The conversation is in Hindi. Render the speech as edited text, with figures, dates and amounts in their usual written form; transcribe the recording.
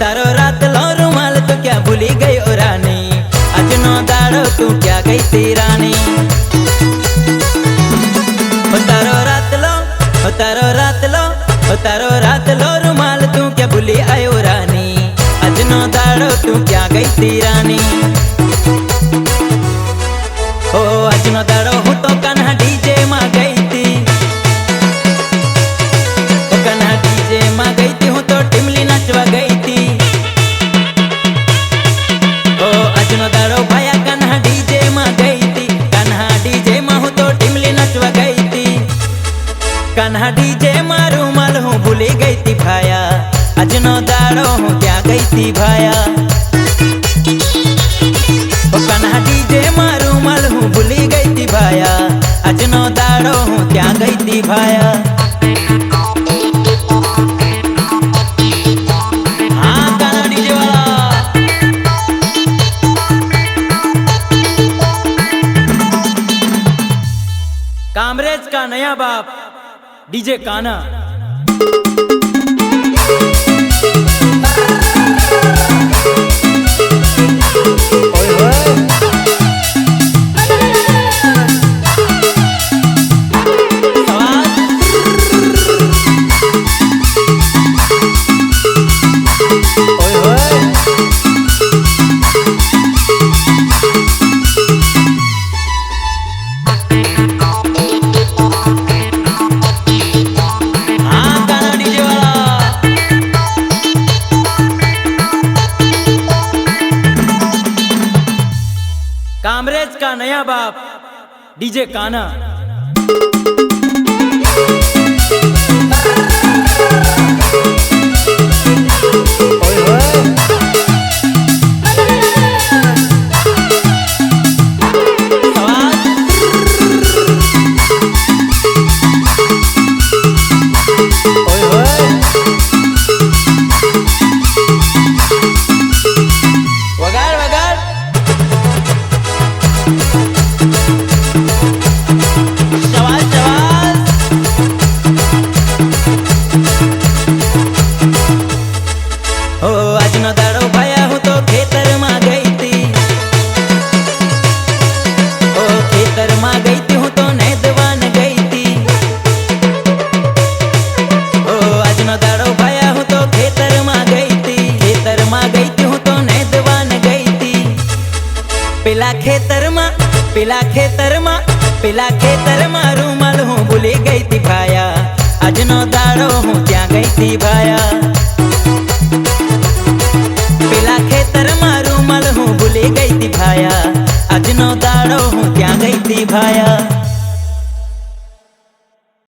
तारो रात लो रुमाल तो क्या भूली गई ओ रानी, अजनो दाड़ो तू क्या गई थी रानी। तारो रात लो, तारो रात लो, तारो रात लो रुमाल तू क्या भूली आयो रानी, अजनो दाड़ो तू क्या गई थी रानी। ओ अजनो दाड़ो हूँ तो कान्हा डीजे माँ गई थी, ओ कान्हा डीजे माँ गई थी हूँ तो टिमली नचवा गई थी। ओ अजनो दाड़ो भाया कान्हा डीजे माँ गई थी, कान्हा डीजे माँ हूँ तो टिमली नचवा गई थी। कान्हा डीजे माँ रुमाल हूँ भूली गई थी भाया, अजनो दाड़ो हूँ क्या गई थी भाया। ओ कान्हा डीजे माँ रुमाल हूँ भूली गई थी भाया, अजनो दाड़ो हूँ क्या गई थी भाया। हाँ कान्हा डीजे वाला कामरेज का नया बाप डीजे कान्हा। कामरेज का नया बाप डीजे कान्हा। अजनो दाड़ो भाया हूँ तो खेतर माँ गई थी, ओ खेतर माँ गई थी हूँ तो नैदवान गई थी। ओ अजनो दाड़ो भाया हूँ तो खेतर माँ गई थी, खेतर माँ गई थी हूँ तो नैदवान गई थी। पिला खेतर माँ, पिला खेतर माँ, पिला खेतर माँ रुमाल हूँ भूली गई थी भाया, अजनो दाड़ो हूँ